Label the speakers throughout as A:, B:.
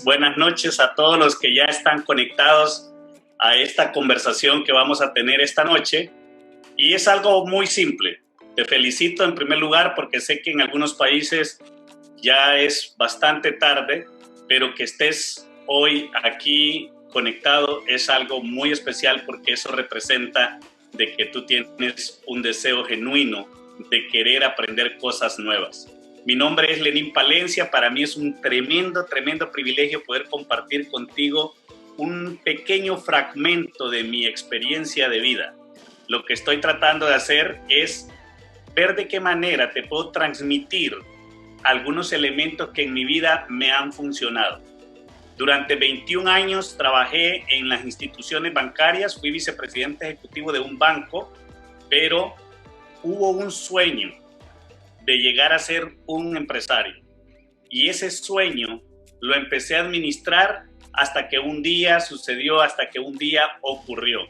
A: buenas noches a todos los que ya están conectados a esta conversación que vamos a tener esta noche. Y es algo muy simple. Te felicito en primer lugar porque sé que en algunos países ya es bastante tarde, pero que estés hoy aquí conectado es algo muy especial porque eso representa de que tú tienes un deseo genuino de querer aprender cosas nuevas. Mi nombre es Lenín Palencia. Para mí es un tremendo privilegio poder compartir contigo un pequeño fragmento de mi experiencia de vida. Lo que estoy tratando de hacer es ver de qué manera te puedo transmitir algunos elementos que en mi vida me han funcionado. Durante 21 años trabajé en las instituciones bancarias, fui vicepresidente ejecutivo de un banco, pero hubo un sueño de llegar a ser un empresario. Y ese sueño lo empecé a administrar hasta que un día sucedió, hasta que un día ocurrió.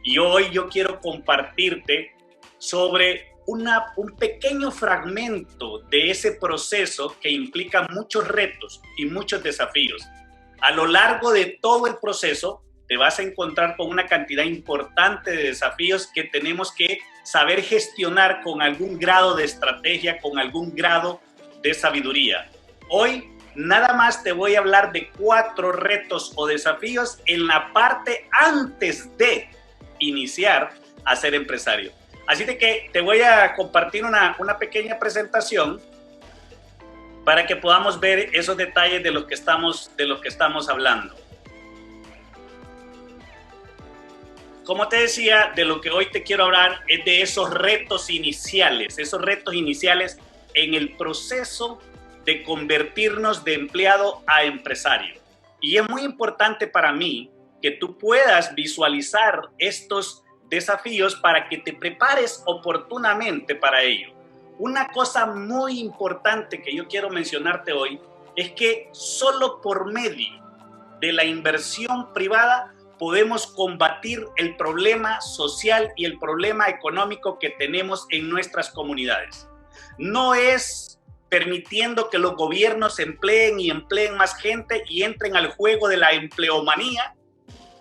A: Y hoy yo quiero compartirte sobre un pequeño fragmento de ese proceso que implica muchos retos y muchos desafíos. A lo largo de todo el proceso te vas a encontrar con una cantidad importante de desafíos que tenemos que saber gestionar con algún grado de estrategia, con algún grado de sabiduría. Hoy nada más te voy a hablar de 4 retos o desafíos en la parte antes de iniciar a ser empresario. Así de que te voy a compartir una pequeña presentación para que podamos ver esos detalles de lo que estamos hablando. Como te decía, de lo que hoy te quiero hablar es de esos retos iniciales en el proceso de convertirnos de empleado a empresario. Y es muy importante para mí que tú puedas visualizar estos desafíos para que te prepares oportunamente para ello. Una cosa muy importante que yo quiero mencionarte hoy es que solo por medio de la inversión privada podemos combatir el problema social y el problema económico que tenemos en nuestras comunidades. No es permitiendo que los gobiernos empleen más gente y entren al juego de la empleomanía,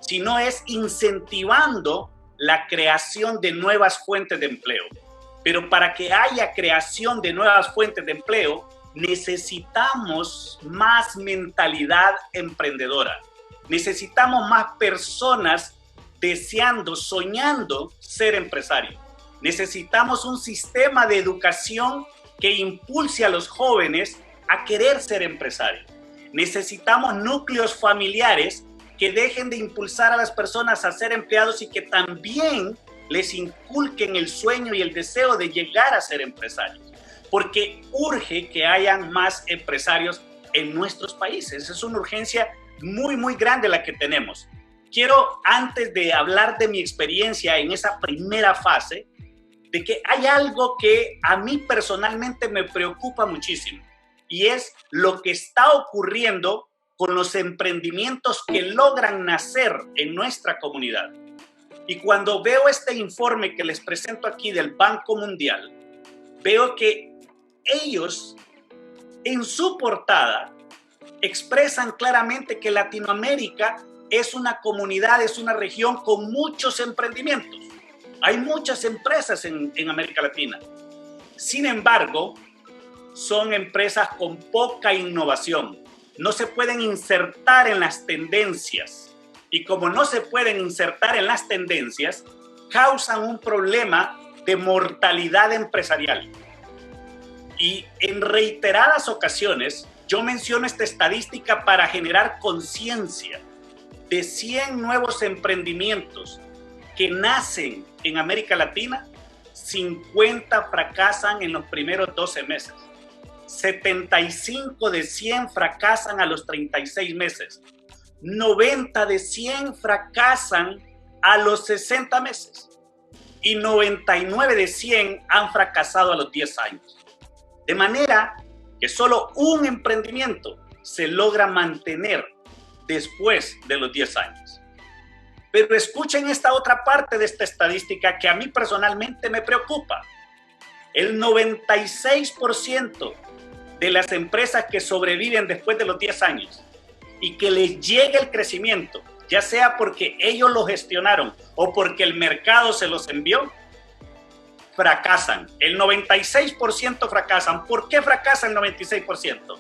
A: sino es incentivando la creación de nuevas fuentes de empleo. Pero para que haya creación de nuevas fuentes de empleo, necesitamos más mentalidad emprendedora. Necesitamos más personas deseando, soñando ser empresarios. Necesitamos un sistema de educación que impulse a los jóvenes a querer ser empresarios. Necesitamos núcleos familiares que dejen de impulsar a las personas a ser empleados y que también les inculquen el sueño y el deseo de llegar a ser empresarios. Porque urge que hayan más empresarios en nuestros países. Es una urgencia muy grande la que tenemos. Quiero, antes de hablar de mi experiencia en esa primera fase, de que hay algo que a mí personalmente me preocupa muchísimo, y es lo que está ocurriendo con los emprendimientos que logran nacer en nuestra comunidad. Y cuando veo este informe que les presento aquí del Banco Mundial, veo que ellos en su portada expresan claramente que Latinoamérica es una comunidad, es una región con muchos emprendimientos. Hay muchas empresas en América Latina. Sin embargo, son empresas con poca innovación. No se pueden insertar en las tendencias. Y como no se pueden insertar en las tendencias, causan un problema de mortalidad empresarial. Y en reiteradas ocasiones, yo menciono esta estadística para generar conciencia. De 100 nuevos emprendimientos que nacen en América Latina, 50 fracasan en los primeros 12 meses. 75 de 100 fracasan a los 36 meses. 90 de 100 fracasan a los 60 meses. Y 99 de 100 han fracasado a los 10 años. De manera que solo un emprendimiento se logra mantener después de los 10 años. Pero escuchen esta otra parte de esta estadística que a mí personalmente me preocupa. El 96% de las empresas que sobreviven después de los 10 años y que les llegue el crecimiento, ya sea porque ellos lo gestionaron o porque el mercado se los envió, fracasan. El 96% fracasan. ¿Por qué fracasa el 96%?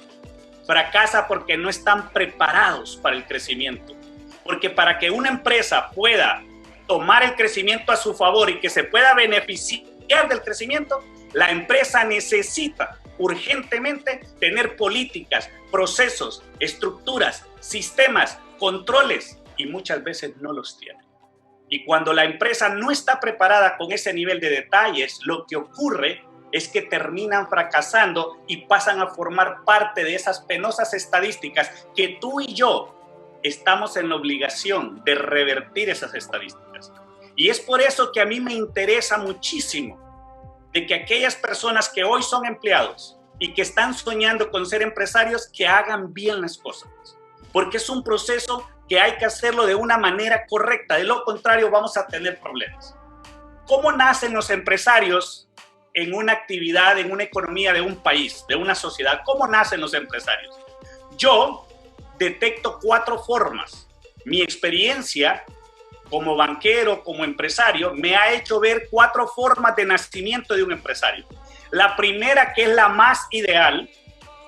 A: Fracasa porque no están preparados para el crecimiento. Porque para que una empresa pueda tomar el crecimiento a su favor y que se pueda beneficiar del crecimiento, la empresa necesita urgentemente tener políticas, procesos, estructuras, sistemas, controles, y muchas veces no los tiene. Y cuando la empresa no está preparada con ese nivel de detalles, lo que ocurre es que terminan fracasando y pasan a formar parte de esas penosas estadísticas que tú y yo estamos en la obligación de revertir esas estadísticas. Y es por eso que a mí me interesa muchísimo de que aquellas personas que hoy son empleados y que están soñando con ser empresarios, que hagan bien las cosas. Porque es un proceso que hay que hacerlo de una manera correcta. De lo contrario, vamos a tener problemas. ¿Cómo nacen los empresarios en una actividad, en una economía de un país, de una sociedad? ¿Cómo nacen los empresarios? Yo detecto 4 formas. Mi experiencia como banquero, como empresario, me ha hecho ver 4 formas de nacimiento de un empresario. La primera, que es la más ideal,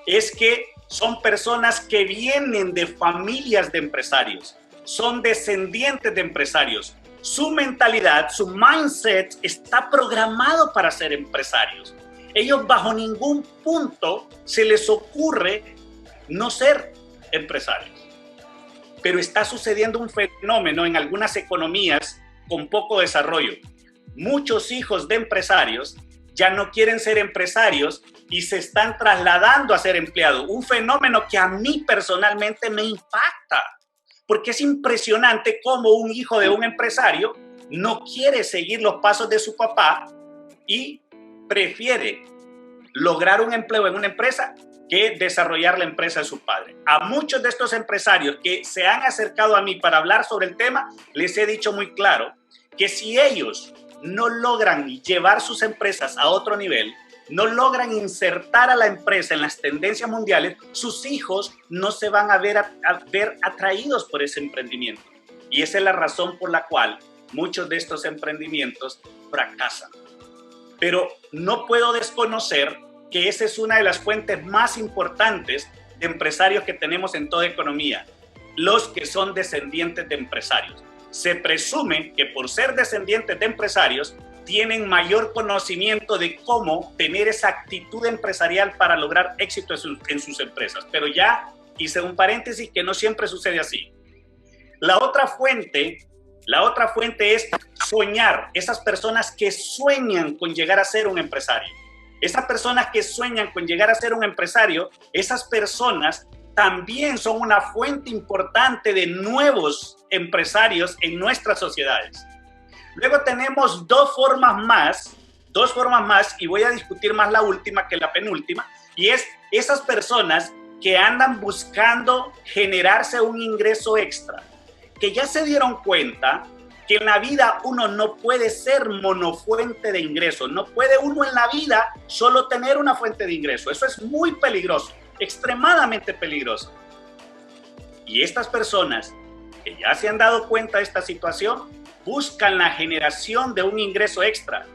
A: es que son personas que vienen de familias de empresarios, son descendientes de empresarios. Su mentalidad, su mindset está programado para ser empresarios. Ellos bajo ningún punto se les ocurre no ser empresarios. Pero está sucediendo un fenómeno en algunas economías con poco desarrollo. Muchos hijos de empresarios ya no quieren ser empresarios y se están trasladando a ser empleados. Un fenómeno que a mí personalmente me impacta, porque es impresionante cómo un hijo de un empresario no quiere seguir los pasos de su papá y prefiere lograr un empleo en una empresa que desarrollar la empresa de su padre. A muchos de estos empresarios que se han acercado a mí para hablar sobre el tema, les he dicho muy claro que si ellos no logran llevar sus empresas a otro nivel, no logran insertar a la empresa en las tendencias mundiales, sus hijos no se van a ver atraídos por ese emprendimiento. Y esa es la razón por la cual muchos de estos emprendimientos fracasan. Pero no puedo desconocer que esa es una de las fuentes más importantes de empresarios que tenemos en toda economía, los que son descendientes de empresarios. Se presume que por ser descendientes de empresarios tienen mayor conocimiento de cómo tener esa actitud empresarial para lograr éxito en sus empresas. Pero ya hice un paréntesis que no siempre sucede así. La otra fuente es soñar. Esas personas que sueñan con llegar a ser un empresario. Esas personas que sueñan con llegar a ser un empresario, esas personas también son una fuente importante de nuevos empresarios en nuestras sociedades. Luego tenemos dos formas más, y voy a discutir más la última que la penúltima, y es esas personas que andan buscando generarse un ingreso extra, que ya se dieron cuenta que en la vida uno no puede ser monofuente de ingreso, no puede uno en la vida solo tener una fuente de ingreso. Eso es muy peligroso, extremadamente peligroso. Y estas personas que ya se han dado cuenta de esta situación, buscan la generación de un ingreso extra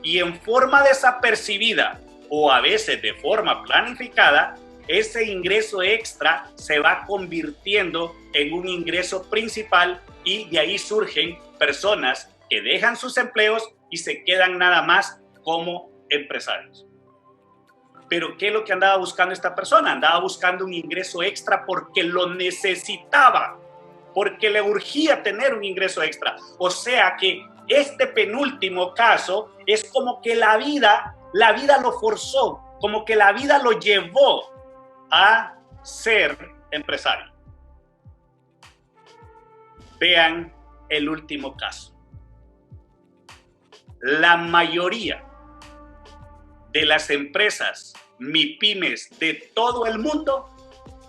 A: y en forma desapercibida o a veces de forma planificada, ese ingreso extra se va convirtiendo en un ingreso principal y de ahí surgen personas que dejan sus empleos y se quedan nada más como empresarios. Pero ¿qué es lo que andaba buscando esta persona? Andaba buscando un ingreso extra porque lo necesitaba, porque le urgía tener un ingreso extra. O sea que este penúltimo caso es como que la vida lo forzó, como que la vida lo llevó a ser empresario. Vean el último caso. La mayoría de las empresas MIPYMES de todo el mundo,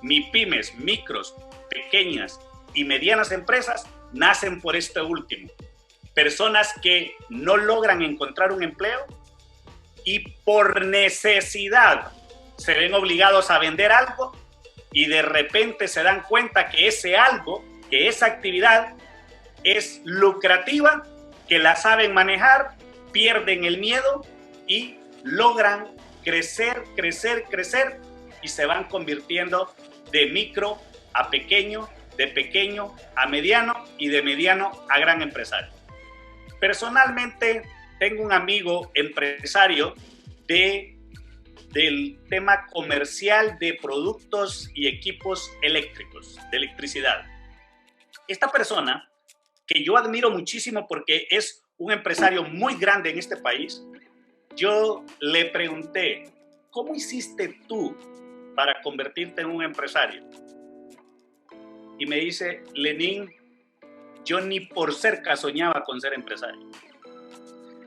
A: MIPYMES, micros, pequeñas y medianas empresas, nacen por este último. Personas que no logran encontrar un empleo y por necesidad se ven obligados a vender algo y de repente se dan cuenta que ese algo, que esa actividad es lucrativa, que la saben manejar, pierden el miedo y logran crecer, crecer, crecer y se van convirtiendo de micro a pequeño, de pequeño a mediano y de mediano a gran empresario. Personalmente tengo un amigo empresario del tema comercial de productos y equipos eléctricos, de electricidad. Esta persona, que yo admiro muchísimo porque es un empresario muy grande en este país, yo le pregunté, ¿cómo hiciste tú para convertirte en un empresario? Y me dice, Lenín, yo ni por cerca soñaba con ser empresario.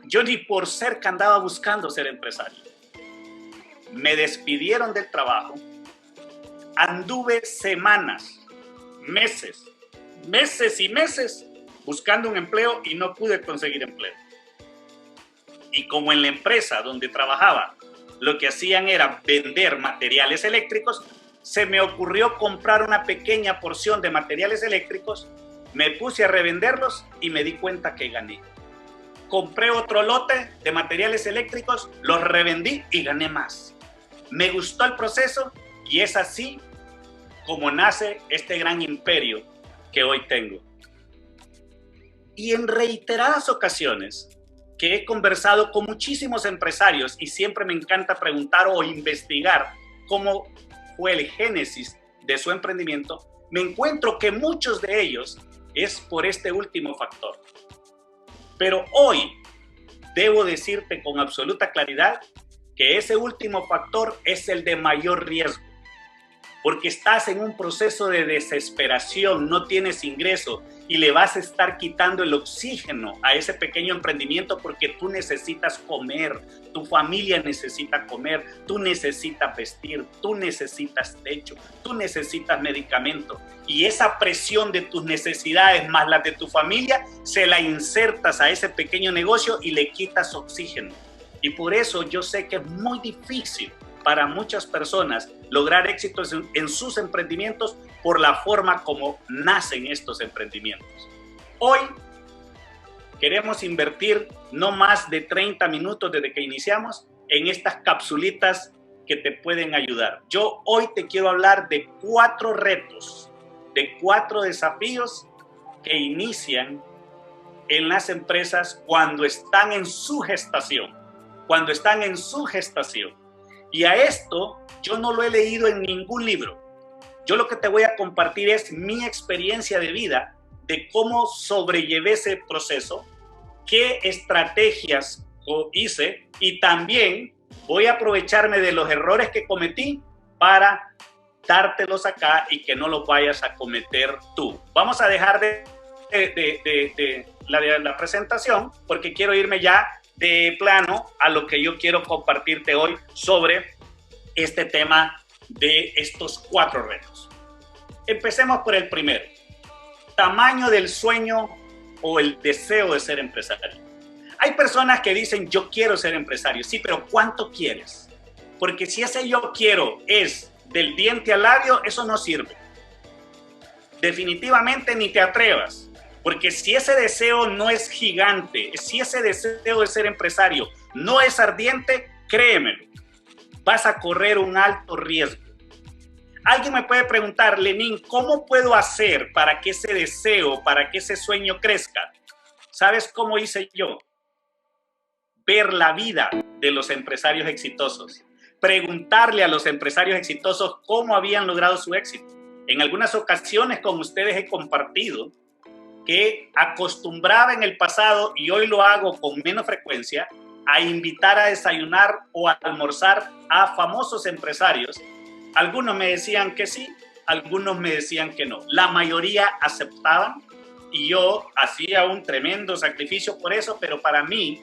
A: Yo ni por cerca andaba buscando ser empresario. Me despidieron del trabajo, anduve semanas, meses y meses buscando un empleo y no pude conseguir empleo. Y como en la empresa donde trabajaba lo que hacían era vender materiales eléctricos, se me ocurrió comprar una pequeña porción de materiales eléctricos, me puse a revenderlos y me di cuenta que gané. Compré otro lote de materiales eléctricos, los revendí y gané más. Me gustó el proceso y es así como nace este gran imperio que hoy tengo. Y en reiteradas ocasiones que he conversado con muchísimos empresarios y siempre me encanta preguntar o investigar cómo fue el génesis de su emprendimiento, me encuentro que muchos de ellos es por este último factor. Pero hoy debo decirte con absoluta claridad que ese último factor es el de mayor riesgo, porque estás en un proceso de desesperación, no tienes ingreso y le vas a estar quitando el oxígeno a ese pequeño emprendimiento porque tú necesitas comer, tu familia necesita comer, tú necesitas vestir, tú necesitas techo, tú necesitas medicamento y esa presión de tus necesidades más las de tu familia se la insertas a ese pequeño negocio y le quitas oxígeno. Y por eso yo sé que es muy difícil para muchas personas lograr éxitos en sus emprendimientos por la forma como nacen estos emprendimientos. Hoy queremos invertir no más de 30 minutos desde que iniciamos en estas capsulitas que te pueden ayudar. Yo hoy te quiero hablar de 4 retos, de 4 desafíos que inician en las empresas cuando están en su gestación. Y a esto yo no lo he leído en ningún libro. Yo lo que te voy a compartir es mi experiencia de vida, de cómo sobrellevé ese proceso, qué estrategias hice y también voy a aprovecharme de los errores que cometí para dártelos acá y que no los vayas a cometer tú. Vamos a dejar de la presentación porque quiero irme ya de plano a lo que yo quiero compartirte hoy sobre este tema de estos 4 retos. Empecemos por el primero. Tamaño del sueño o el deseo de ser empresario. Hay personas que dicen yo quiero ser empresario, sí, pero ¿cuánto quieres? Porque si ese yo quiero es del diente al labio, eso no sirve. Definitivamente ni te atrevas. Porque si ese deseo no es gigante, si ese deseo de ser empresario no es ardiente, créemelo, vas a correr un alto riesgo. Alguien me puede preguntar, Lenín, ¿cómo puedo hacer para que ese deseo, para que ese sueño crezca? ¿Sabes cómo hice yo? Ver la vida de los empresarios exitosos. Preguntarle a los empresarios exitosos cómo habían logrado su éxito. En algunas ocasiones con ustedes he compartido que acostumbraba en el pasado, y hoy lo hago con menos frecuencia, a invitar a desayunar o a almorzar a famosos empresarios. Algunos me decían que sí, algunos me decían que no. La mayoría aceptaban y yo hacía un tremendo sacrificio por eso, pero para mí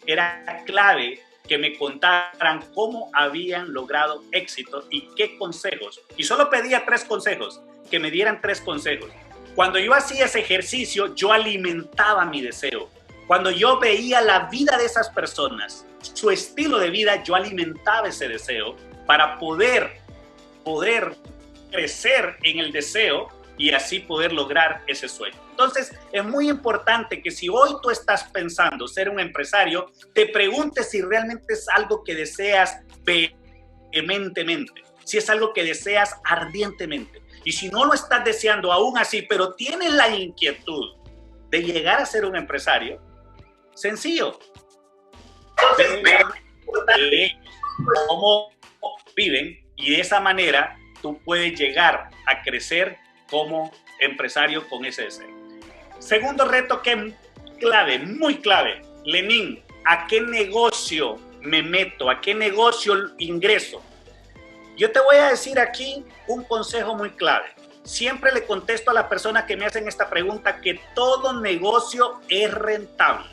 A: era clave que me contaran cómo habían logrado éxito y qué consejos. Y solo pedía 3 consejos, que me dieran 3 consejos. Cuando yo hacía ese ejercicio, yo alimentaba mi deseo. Cuando yo veía la vida de esas personas, su estilo de vida, yo alimentaba ese deseo para poder crecer en el deseo y así poder lograr ese sueño. Entonces, es muy importante que si hoy tú estás pensando ser un empresario, te preguntes si realmente es algo que deseas vehementemente, si es algo que deseas ardientemente. Y si no lo estás deseando aún así, pero tienes la inquietud de llegar a ser un empresario, sencillo. De cómo viven y de esa manera tú puedes llegar a crecer como empresario con ese deseo. Segundo reto que es clave, muy clave. Lenín, ¿a qué negocio me meto? ¿A qué negocio ingreso? Yo te voy a decir aquí un consejo muy clave. Siempre le contesto a las personas que me hacen esta pregunta que todo negocio es rentable.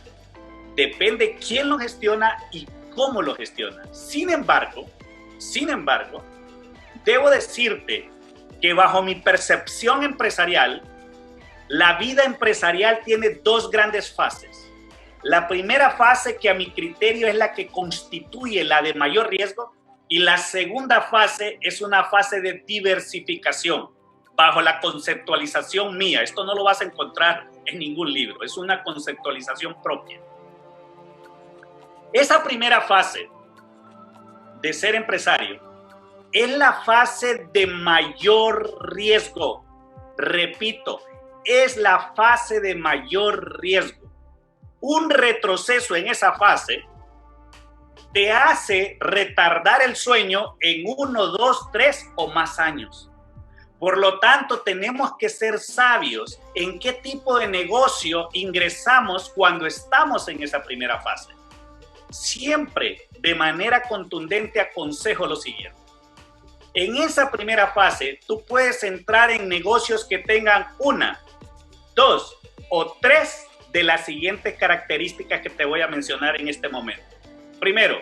A: Depende quién lo gestiona y cómo lo gestiona. Sin embargo, debo decirte que bajo mi percepción empresarial, la vida empresarial tiene dos grandes fases. La primera fase, que a mi criterio es la que constituye la de mayor riesgo, y la segunda fase es una fase de diversificación bajo la conceptualización mía. Esto no lo vas a encontrar en ningún libro, es una conceptualización propia. Esa primera fase de ser empresario es la fase de mayor riesgo. Repito, es la fase de mayor riesgo. Un retroceso en esa fase te hace retardar el sueño en 1, 2, 3 o más años. Por lo tanto, tenemos que ser sabios en qué tipo de negocio ingresamos cuando estamos en esa primera fase. Siempre de manera contundente aconsejo lo siguiente. En esa primera fase, tú puedes entrar en negocios que tengan 1, 2 o 3 de las siguientes características que te voy a mencionar en este momento. Primero,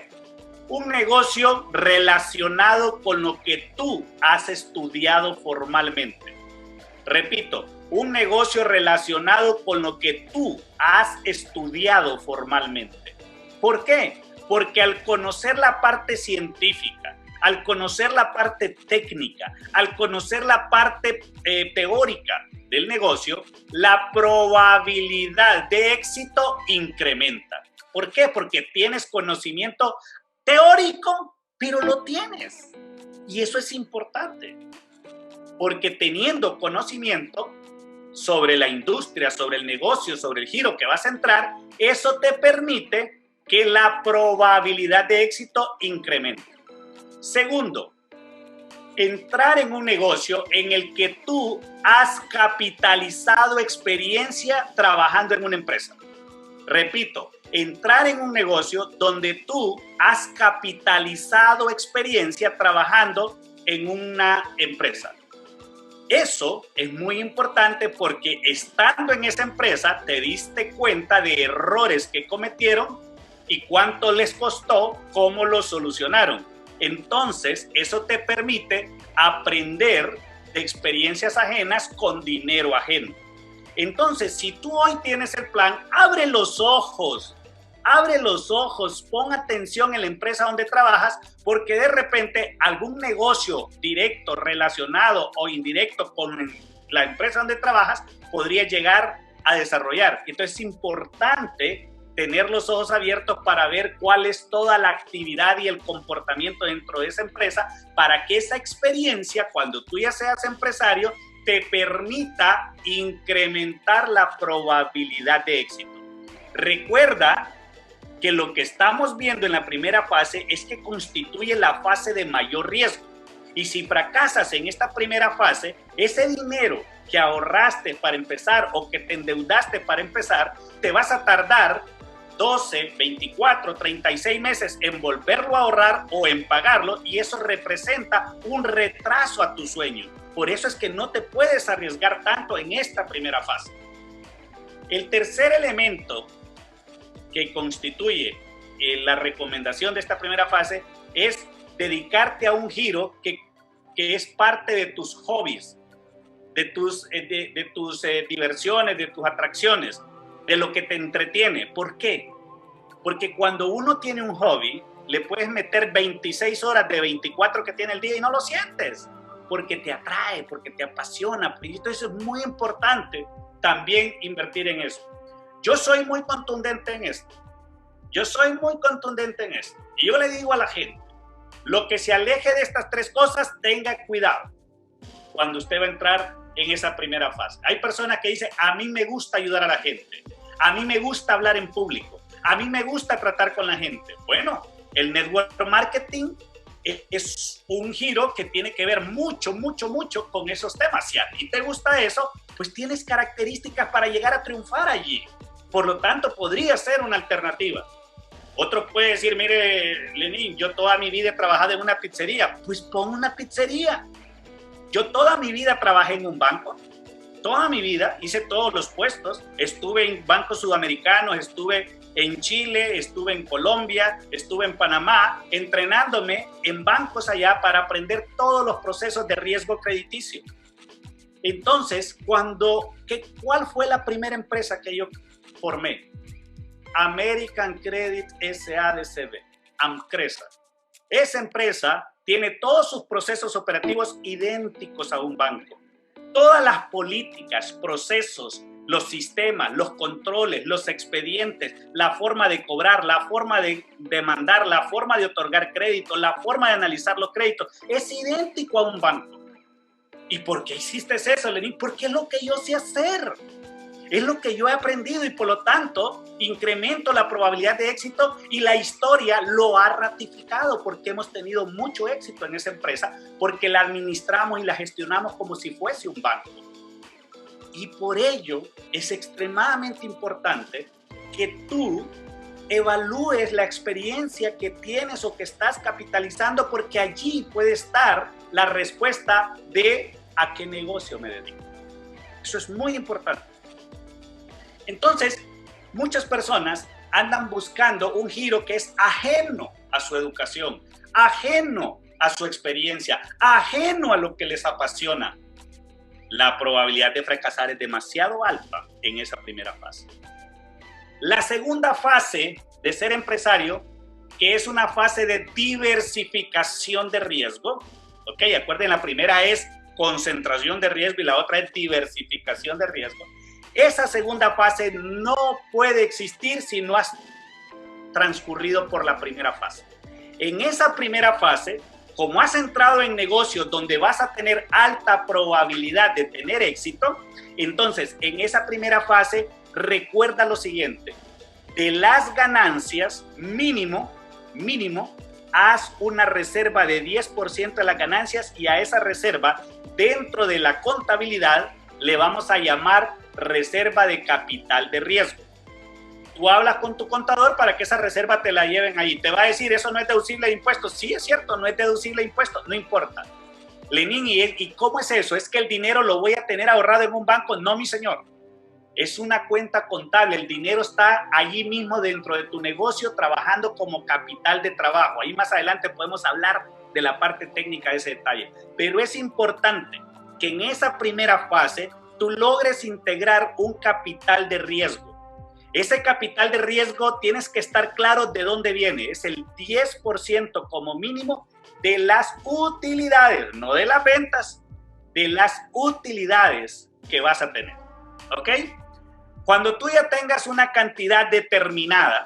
A: un negocio relacionado con lo que tú has estudiado formalmente. Repito, un negocio relacionado con lo que tú has estudiado formalmente. ¿Por qué? Porque al conocer la parte científica, al conocer la parte técnica, al conocer la parte teórica del negocio, la probabilidad de éxito incrementa. ¿Por qué? Porque tienes conocimiento teórico, pero lo tienes. Y eso es importante. Porque teniendo conocimiento sobre la industria, sobre el negocio, sobre el giro que vas a entrar, eso te permite que la probabilidad de éxito incremente. Segundo, entrar en un negocio en el que tú has capitalizado experiencia trabajando en una empresa. Repito, entrar en un negocio donde tú has capitalizado experiencia trabajando en una empresa. Eso es muy importante porque estando en esa empresa te diste cuenta de errores que cometieron y cuánto les costó, cómo lo solucionaron. Entonces, eso te permite aprender de experiencias ajenas con dinero ajeno. Entonces, si tú hoy tienes el plan, abre los ojos, pon atención en la empresa donde trabajas, porque de repente algún negocio directo, relacionado o indirecto con la empresa donde trabajas podría llegar a desarrollar. Entonces es importante tener los ojos abiertos para ver cuál es toda la actividad y el comportamiento dentro de esa empresa para que esa experiencia, cuando tú ya seas empresario, te permita incrementar la probabilidad de éxito. Recuerda que lo que estamos viendo en la primera fase es que constituye la fase de mayor riesgo. Y si fracasas en esta primera fase, ese dinero que ahorraste para empezar o que te endeudaste para empezar, te vas a tardar 12, 24, 36 meses en volverlo a ahorrar o en pagarlo, y eso representa un retraso a tu sueño. Por eso es que no te puedes arriesgar tanto en esta primera fase. El tercer elemento que constituye la recomendación de esta primera fase es dedicarte a un giro que es parte de tus hobbies, de tus diversiones, de tus atracciones, de lo que te entretiene. ¿Por qué? Porque cuando uno tiene un hobby, le puedes meter 26 horas de 24 que tiene el día y no lo sientes. porque te atrae, porque te apasiona. Y entonces es muy importante también invertir en eso. Yo soy muy contundente en esto. Y yo le digo a la gente, lo que se aleje de estas tres cosas, tenga cuidado cuando usted va a entrar en esa primera fase. Hay personas que dicen, a mí me gusta ayudar a la gente, a mí me gusta hablar en público, a mí me gusta tratar con la gente. Bueno, el network marketing es un giro que tiene que ver mucho con esos temas. Si a ti te gusta eso, pues tienes características para llegar a triunfar allí. Por lo tanto, podría ser una alternativa. Otro puede decir, mire, Lenín, yo toda mi vida he trabajado en una pizzería. Pues pon una pizzería. Yo toda mi vida trabajé en un banco. Toda mi vida hice todos los puestos. Estuve en bancos sudamericanos, estuve en Chile, estuve en Colombia, estuve en Panamá, entrenándome en bancos allá para aprender todos los procesos de riesgo crediticio. Entonces, ¿cuál fue la primera empresa que yo formé? American Credit S.A.D.C.B., AMCRESA. Esa empresa tiene todos sus procesos operativos idénticos a un banco. Todas las políticas, procesos, los sistemas, los controles, los expedientes, la forma de cobrar, la forma de demandar, la forma de otorgar crédito, la forma de analizar los créditos, es idéntico a un banco. ¿Y por qué hiciste eso, Lenín? Porque es lo que yo sé hacer. Es lo que yo he aprendido y por lo tanto incremento la probabilidad de éxito y la historia lo ha ratificado porque hemos tenido mucho éxito en esa empresa porque la administramos y la gestionamos como si fuese un banco. Y por ello es extremadamente importante que tú evalúes la experiencia que tienes o que estás capitalizando porque allí puede estar la respuesta de a qué negocio me dedico. Eso es muy importante. Entonces, muchas personas andan buscando un giro que es ajeno a su educación, ajeno a su experiencia, ajeno a lo que les apasiona. La probabilidad de fracasar es demasiado alta en esa primera fase. La segunda fase de ser empresario, que es una fase de diversificación de riesgo, ¿ok? Acuérdense, la primera es concentración de riesgo y la otra es diversificación de riesgo. Esa segunda fase no puede existir si no has transcurrido por la primera fase. En esa primera fase, como has entrado en negocios donde vas a tener alta probabilidad de tener éxito, entonces en esa primera fase recuerda lo siguiente: de las ganancias, mínimo, haz una reserva de 10% de las ganancias y a esa reserva, dentro de la contabilidad, le vamos a llamar reserva de capital de riesgo. Tú hablas con tu contador para que esa reserva te la lleven ahí. Te va a decir, eso no es deducible de impuestos. Sí, es cierto, no es deducible de impuestos, no importa. Lenín, ¿y cómo es eso? ¿Es que el dinero lo voy a tener ahorrado en un banco? No, mi señor. Es una cuenta contable. El dinero está allí mismo dentro de tu negocio trabajando como capital de trabajo. Ahí más adelante podemos hablar de la parte técnica de ese detalle. Pero es importante que en esa primera fase tú logres integrar un capital de riesgo. Ese capital de riesgo tienes que estar claro de dónde viene. Es el 10% como mínimo de las utilidades, no de las ventas, de las utilidades que vas a tener. ¿Ok? Cuando tú ya tengas una cantidad determinada,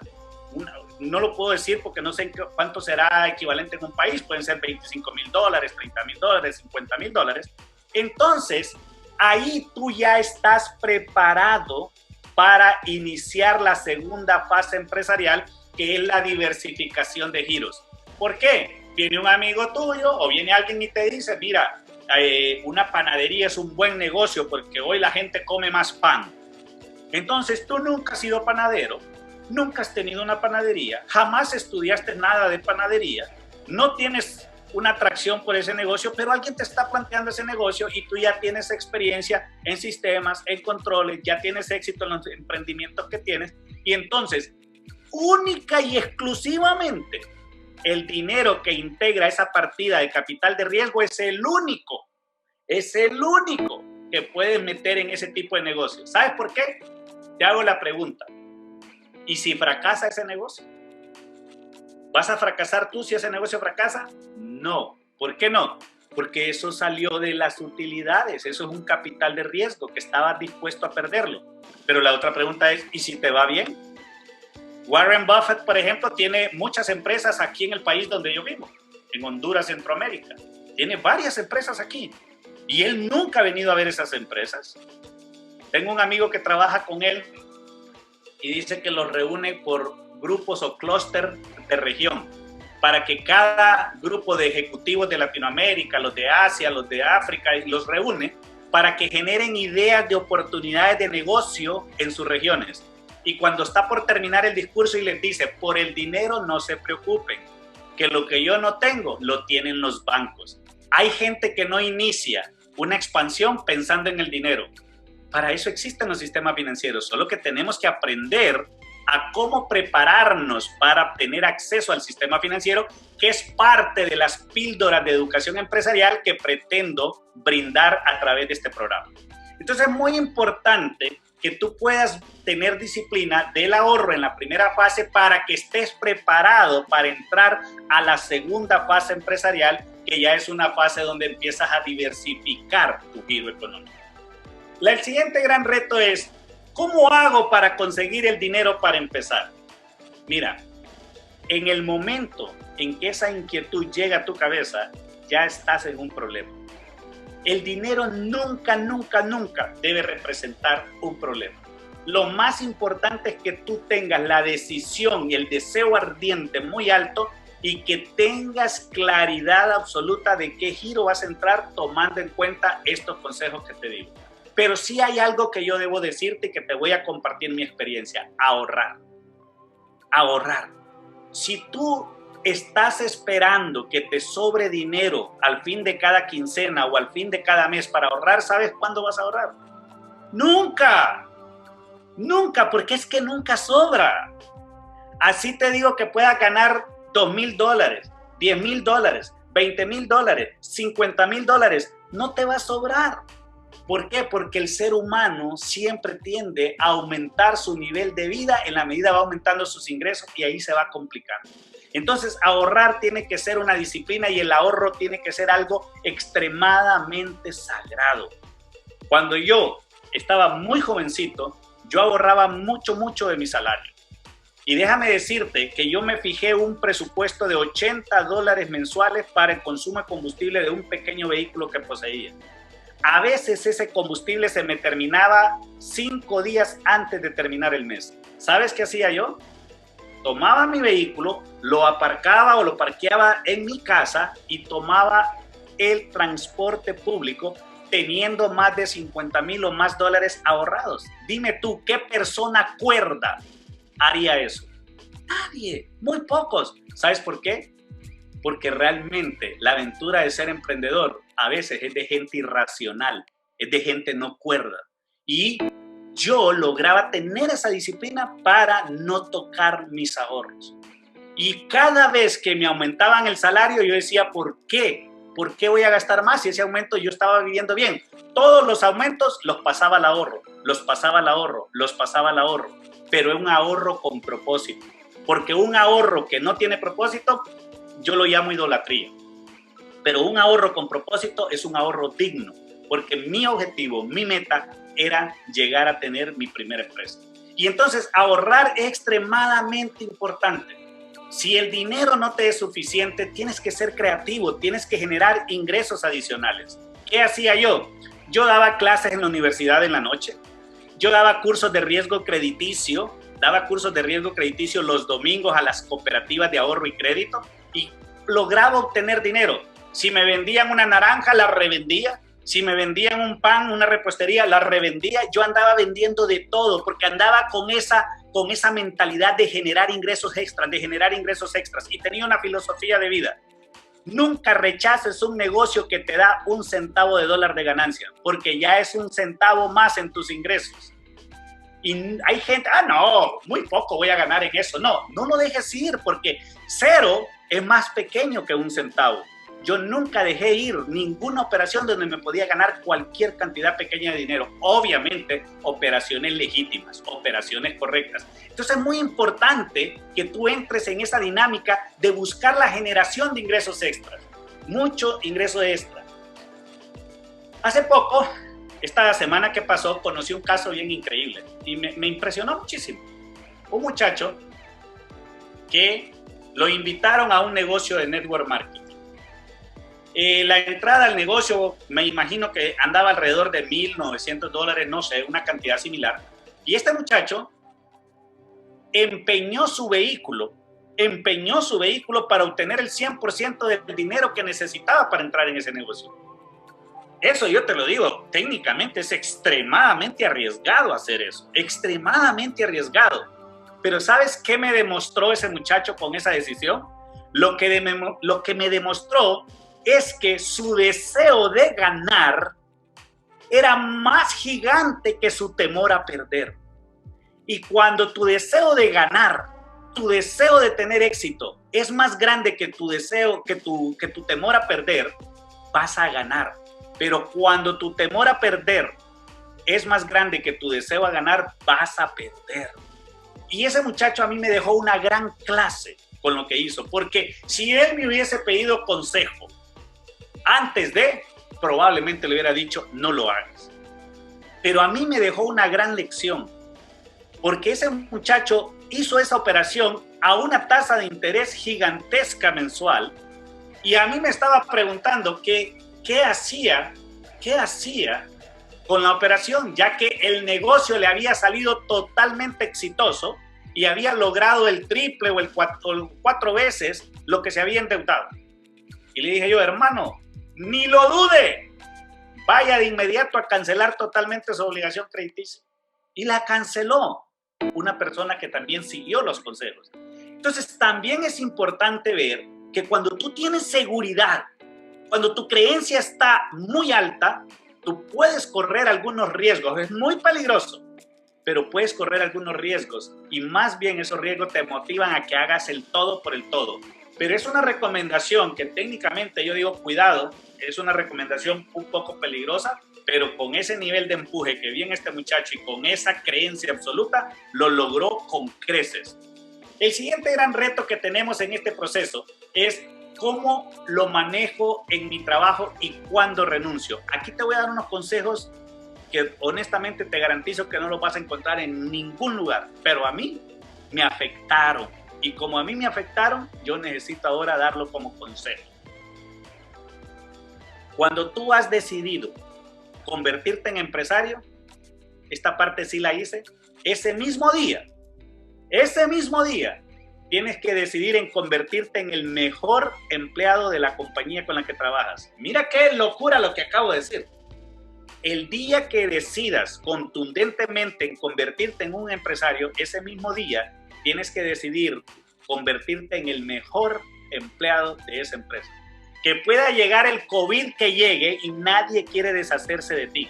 A: no lo puedo decir porque no sé cuánto será equivalente en un país, pueden ser $25,000, $30,000, $50,000, entonces ahí tú ya estás preparado para iniciar la segunda fase empresarial, que es la diversificación de giros. ¿Por qué? Viene un amigo tuyo o viene alguien y te dice, mira, una panadería es un buen negocio porque hoy la gente come más pan. Entonces tú nunca has sido panadero, nunca has tenido una panadería, jamás estudiaste nada de panadería, no tienes una atracción por ese negocio, pero alguien te está planteando ese negocio y tú ya tienes experiencia en sistemas, en controles, ya tienes éxito en los emprendimientos que tienes y entonces, única y exclusivamente, el dinero que integra esa partida de capital de riesgo es el único que puedes meter en ese tipo de negocio. ¿Sabes por qué? Te hago la pregunta. ¿Y si fracasa ese negocio? ¿Vas a fracasar tú si ese negocio fracasa? No. ¿Por qué no? porque eso salió de las utilidades, eso es un capital de riesgo que estabas dispuesto a perderlo. Pero la otra pregunta es, ¿y si te va bien? Warren Buffett, por ejemplo, tiene muchas empresas aquí en el país donde yo vivo, en Honduras, Centroamérica. Tiene varias empresas aquí y él nunca ha venido a ver esas empresas. Tengo un amigo que trabaja con él y dice que los reúne por grupos o clúster de región, para que cada grupo de ejecutivos de Latinoamérica, los de Asia, los de África, los reúne para que generen ideas de oportunidades de negocio en sus regiones. Y cuando está por terminar el discurso y les dice, por el dinero no se preocupen, que lo que yo no tengo, lo tienen los bancos. Hay gente que no inicia una expansión pensando en el dinero. Para eso existen los sistemas financieros, solo que tenemos que aprender a cómo prepararnos para tener acceso al sistema financiero, que es parte de las píldoras de educación empresarial que pretendo brindar a través de este programa. Entonces es muy importante que tú puedas tener disciplina del ahorro en la primera fase para que estés preparado para entrar a la segunda fase empresarial, que ya es una fase donde empiezas a diversificar tu giro económico. El siguiente gran reto es, ¿cómo hago para conseguir el dinero para empezar? Mira, en el momento en que esa inquietud llega a tu cabeza, ya estás en un problema. El dinero nunca, nunca, nunca debe representar un problema. Lo más importante es que tú tengas la decisión y el deseo ardiente muy alto y que tengas claridad absoluta de qué giro vas a entrar tomando en cuenta estos consejos que te digo. Pero sí hay algo que yo debo decirte y que te voy a compartir mi experiencia. Ahorrar. Ahorrar. Si tú estás esperando que te sobre dinero al fin de cada quincena o al fin de cada mes para ahorrar, ¿sabes cuándo vas a ahorrar? ¡Nunca! Nunca, porque es que nunca sobra. Así te digo que puedas ganar $2,000, $10,000, $20,000, $50,000. No te va a sobrar. ¿Por qué? Porque el ser humano siempre tiende a aumentar su nivel de vida en la medida que va aumentando sus ingresos y ahí se va complicando. Entonces, ahorrar tiene que ser una disciplina y el ahorro tiene que ser algo extremadamente sagrado. Cuando yo estaba muy jovencito, yo ahorraba mucho, mucho de mi salario. Y déjame decirte que yo me fijé un presupuesto de $80 mensuales para el consumo de combustible de un pequeño vehículo que poseía. A veces ese combustible se me terminaba 5 días antes de terminar el mes. ¿Sabes qué hacía yo? Tomaba mi vehículo, lo aparcaba o lo parqueaba en mi casa y tomaba el transporte público teniendo más de $50,000 o más ahorrados. Dime tú, ¿qué persona cuerda haría eso? Nadie, muy pocos. ¿Sabes por qué? Porque realmente la aventura de ser emprendedor a veces es de gente irracional, es de gente no cuerda. Y yo lograba tener esa disciplina para no tocar mis ahorros. Y cada vez que me aumentaban el salario, yo decía, ¿por qué? ¿Por qué voy a gastar más si ese aumento yo estaba viviendo bien? Todos los aumentos los pasaba al ahorro, los pasaba al ahorro, los pasaba al ahorro. Pero es un ahorro con propósito. Porque un ahorro que no tiene propósito, yo lo llamo idolatría. Pero un ahorro con propósito es un ahorro digno, porque mi objetivo, mi meta era llegar a tener mi primera empresa. Y entonces ahorrar es extremadamente importante. Si el dinero no te es suficiente, tienes que ser creativo, tienes que generar ingresos adicionales. ¿Qué hacía yo? Yo daba clases en la universidad en la noche, yo daba cursos de riesgo crediticio, los domingos a las cooperativas de ahorro y crédito y lograba obtener dinero. Si me vendían una naranja, la revendía. Si me vendían un pan, una repostería, la revendía. Yo andaba vendiendo de todo porque andaba con esa mentalidad de generar ingresos extras, y tenía una filosofía de vida. Nunca rechaces un negocio que te da $1 de ganancia, porque ya es $1 más en tus ingresos. Y hay gente, no, muy poco voy a ganar en eso. No lo dejes ir, porque 0 es más pequeño que $1. Yo nunca dejé ir ninguna operación donde me podía ganar cualquier cantidad pequeña de dinero. Obviamente, operaciones legítimas, operaciones correctas. Entonces es muy importante que tú entres en esa dinámica de buscar la generación de ingresos extras. Mucho ingreso extra. Hace poco, esta semana que pasó, conocí un caso bien increíble y me impresionó muchísimo. Un muchacho que lo invitaron a un negocio de network marketing. La entrada al negocio, me imagino que andaba alrededor de $1,900, no sé, una cantidad similar. Y este muchacho empeñó su vehículo para obtener el 100% del dinero que necesitaba para entrar en ese negocio. Eso yo te lo digo, técnicamente es extremadamente arriesgado hacer eso, extremadamente arriesgado. Pero ¿sabes qué me demostró ese muchacho con esa decisión? Lo que me demostró es que su deseo de ganar era más gigante que su temor a perder. Y cuando tu deseo de ganar, tu deseo de tener éxito es más grande que tu deseo, que tu temor a perder, vas a ganar. Pero cuando tu temor a perder es más grande que tu deseo a ganar, vas a perder. Y ese muchacho a mí me dejó una gran clase con lo que hizo, porque si él me hubiese pedido consejo antes de, probablemente le hubiera dicho, no lo hagas. Pero a mí me dejó una gran lección, porque ese muchacho hizo esa operación a una tasa de interés gigantesca mensual, y a mí me estaba preguntando qué hacía con la operación, ya que el negocio le había salido totalmente exitoso y había logrado el triple o el 4 veces lo que se había endeudado. Y le dije yo, hermano, ni lo dude, vaya de inmediato a cancelar totalmente su obligación crediticia. Y la canceló una persona que también siguió los consejos. Entonces también es importante ver que cuando tú tienes seguridad, cuando tu creencia está muy alta, tú puedes correr algunos riesgos. Es muy peligroso, pero puedes correr algunos riesgos, y más bien esos riesgos te motivan a que hagas el todo por el todo. Pero es una recomendación que técnicamente yo digo, cuidado, es una recomendación un poco peligrosa, pero con ese nivel de empuje que viene este muchacho y con esa creencia absoluta, lo logró con creces. El siguiente gran reto que tenemos en este proceso es cómo lo manejo en mi trabajo y cuándo renuncio. Aquí te voy a dar unos consejos que honestamente te garantizo que no los vas a encontrar en ningún lugar, pero a mí me afectaron. Y como a mí me afectaron, yo necesito ahora darlo como consejo. Cuando tú has decidido convertirte en empresario, esta parte sí la hice, ese mismo día, tienes que decidir en convertirte en el mejor empleado de la compañía con la que trabajas. Mira qué locura lo que acabo de decir. El día que decidas contundentemente en convertirte en un empresario, ese mismo día tienes que decidir convertirte en el mejor empleado de esa empresa. Que pueda llegar el COVID que llegue y nadie quiere deshacerse de ti.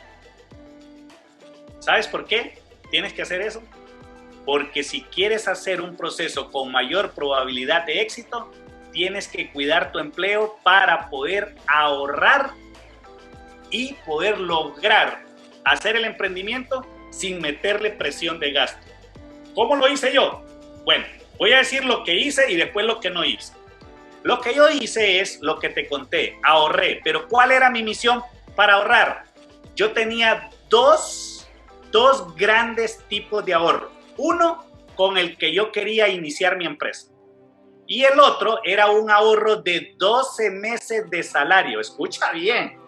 A: ¿Sabes por qué tienes que hacer eso? Porque si quieres hacer un proceso con mayor probabilidad de éxito, tienes que cuidar tu empleo para poder ahorrar y poder lograr hacer el emprendimiento sin meterle presión de gasto. ¿Cómo lo hice yo? Bueno, voy a decir lo que hice y después lo que no hice. Lo que yo hice es lo que te conté, ahorré. Pero ¿cuál era mi misión para ahorrar? Yo tenía dos grandes tipos de ahorro. Uno, con el que yo quería iniciar mi empresa. Y el otro era un ahorro de 12 meses de salario. Escucha bien.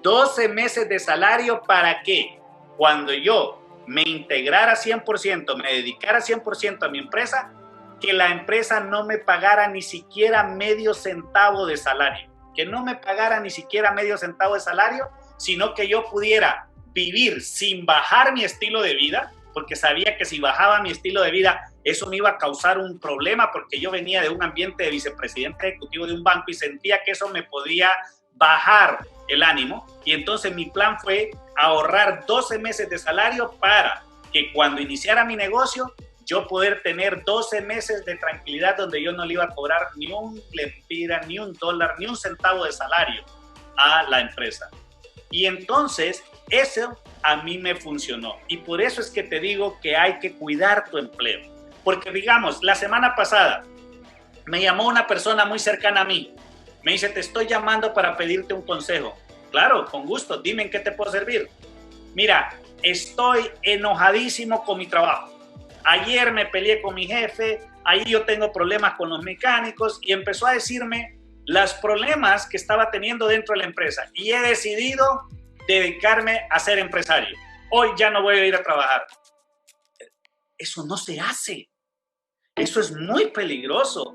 A: 12 meses de salario para que cuando yo me integrara 100%, me dedicara 100% a mi empresa, que la empresa no me pagara ni siquiera medio centavo de salario. Que no me pagara ni siquiera medio centavo de salario, sino que yo pudiera vivir sin bajar mi estilo de vida, porque sabía que si bajaba mi estilo de vida, eso me iba a causar un problema, porque yo venía de un ambiente de vicepresidente ejecutivo de un banco y sentía que eso me podía bajar el ánimo. Y entonces mi plan fue ahorrar 12 meses de salario para que cuando iniciara mi negocio, yo poder tener 12 meses de tranquilidad donde yo no le iba a cobrar ni un lempira, ni un dólar, ni un centavo de salario a la empresa. Y entonces eso a mí me funcionó. Y por eso es que te digo que hay que cuidar tu empleo. Porque digamos, la semana pasada me llamó una persona muy cercana a mí. Me dice, te estoy llamando para pedirte un consejo. Claro, con gusto. Dime en qué te puedo servir. Mira, estoy enojadísimo con mi trabajo. Ayer me peleé con mi jefe, ahí yo tengo problemas con los mecánicos y empezó a decirme los problemas que estaba teniendo dentro de la empresa y he decidido dedicarme a ser empresario. Hoy ya no voy a ir a trabajar. Eso no se hace. Eso es muy peligroso.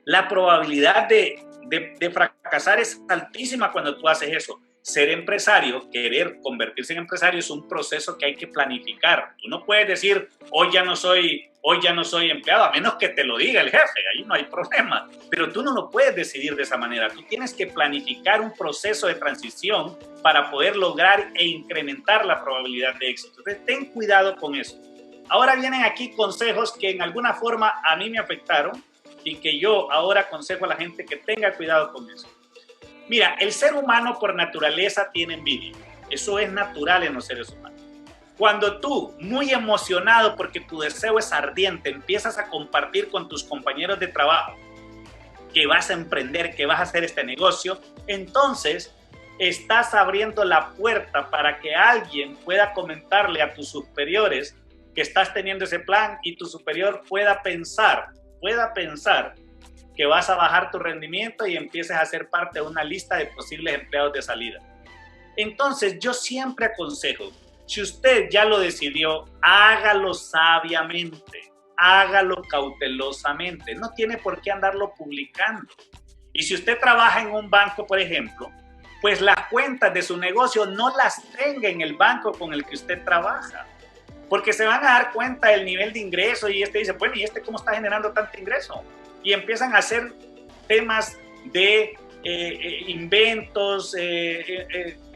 A: La probabilidad de fracasar es altísima cuando tú haces eso. Ser empresario, querer convertirse en empresario es un proceso que hay que planificar. Tú no puedes decir, hoy ya no soy empleado, a menos que te lo diga el jefe, ahí no hay problema. Pero tú no lo puedes decidir de esa manera. Tú tienes que planificar un proceso de transición para poder lograr e incrementar la probabilidad de éxito. Entonces, ten cuidado con eso. Ahora vienen aquí consejos que en alguna forma a mí me afectaron y que yo ahora aconsejo a la gente que tenga cuidado con eso. Mira, el ser humano por naturaleza tiene envidia. Eso es natural en los seres humanos. Cuando tú, muy emocionado porque tu deseo es ardiente, empiezas a compartir con tus compañeros de trabajo que vas a emprender, que vas a hacer este negocio, entonces estás abriendo la puerta para que alguien pueda comentarle a tus superiores que estás teniendo ese plan y tu superior pueda pensar que vas a bajar tu rendimiento y empieces a ser parte de una lista de posibles empleados de salida. Entonces, yo siempre aconsejo, si usted ya lo decidió, hágalo sabiamente, hágalo cautelosamente, no tiene por qué andarlo publicando. Y si usted trabaja en un banco, por ejemplo, pues las cuentas de su negocio no las tenga en el banco con el que usted trabaja, porque se van a dar cuenta del nivel de ingreso y dice, bueno, ¿y cómo está generando tanto ingreso? Y empiezan a hacer temas de inventos,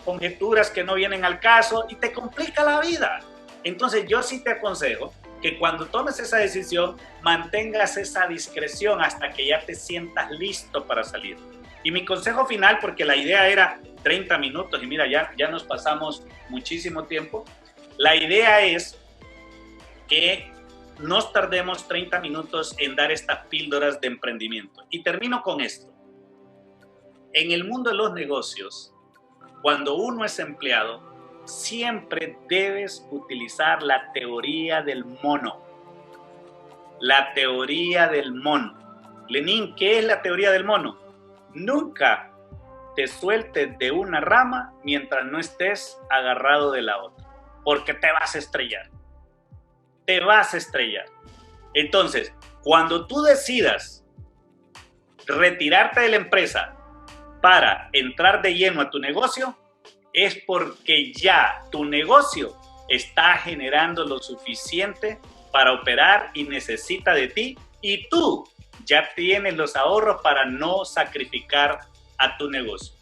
A: conjeturas que no vienen al caso y te complica la vida. Entonces yo sí te aconsejo que cuando tomes esa decisión mantengas esa discreción hasta que ya te sientas listo para salir. Y mi consejo final, porque la idea era 30 minutos y mira, ya nos pasamos muchísimo tiempo, la idea es que nos tardemos 30 minutos en dar estas píldoras de emprendimiento. Y termino con esto. En el mundo de los negocios, cuando uno es empleado, siempre debes utilizar la teoría del mono. La teoría del mono. Lenin, ¿qué es la teoría del mono? Nunca te sueltes de una rama mientras no estés agarrado de la otra, porque te vas a estrellar. Te vas a estrellar. Entonces, cuando tú decidas retirarte de la empresa para entrar de lleno a tu negocio, es porque ya tu negocio está generando lo suficiente para operar y necesita de ti, y tú ya tienes los ahorros para no sacrificar a tu negocio.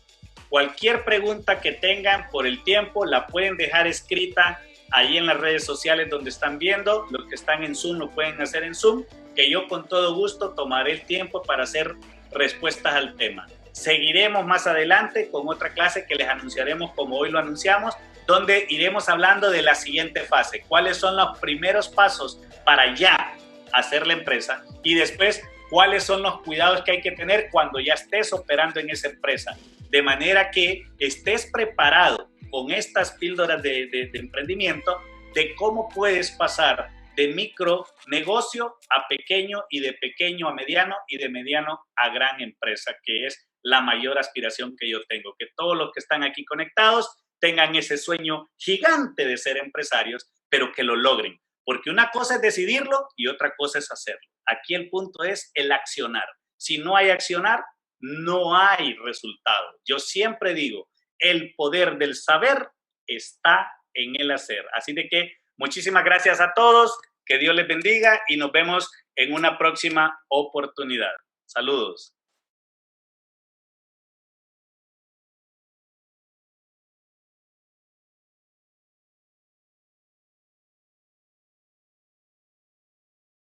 A: Cualquier pregunta que tengan por el tiempo la pueden dejar escrita ahí en las redes sociales donde están viendo. Los que están en Zoom lo pueden hacer en Zoom, que yo con todo gusto tomaré el tiempo para hacer respuestas al tema. Seguiremos más adelante con otra clase que les anunciaremos como hoy lo anunciamos, donde iremos hablando de la siguiente fase, cuáles son los primeros pasos para ya hacer la empresa y después cuáles son los cuidados que hay que tener cuando ya estés operando en esa empresa, de manera que estés preparado con estas píldoras de emprendimiento de cómo puedes pasar de micro negocio a pequeño y de pequeño a mediano y de mediano a gran empresa, que es la mayor aspiración que yo tengo, que todos los que están aquí conectados tengan ese sueño gigante de ser empresarios, pero que lo logren, porque una cosa es decidirlo y otra cosa es hacerlo. Aquí el punto es el accionar. Si no hay accionar, no hay resultado. Yo siempre digo, el poder del saber está en el hacer. Así de que muchísimas gracias a todos, que Dios les bendiga y nos vemos en una próxima oportunidad. Saludos.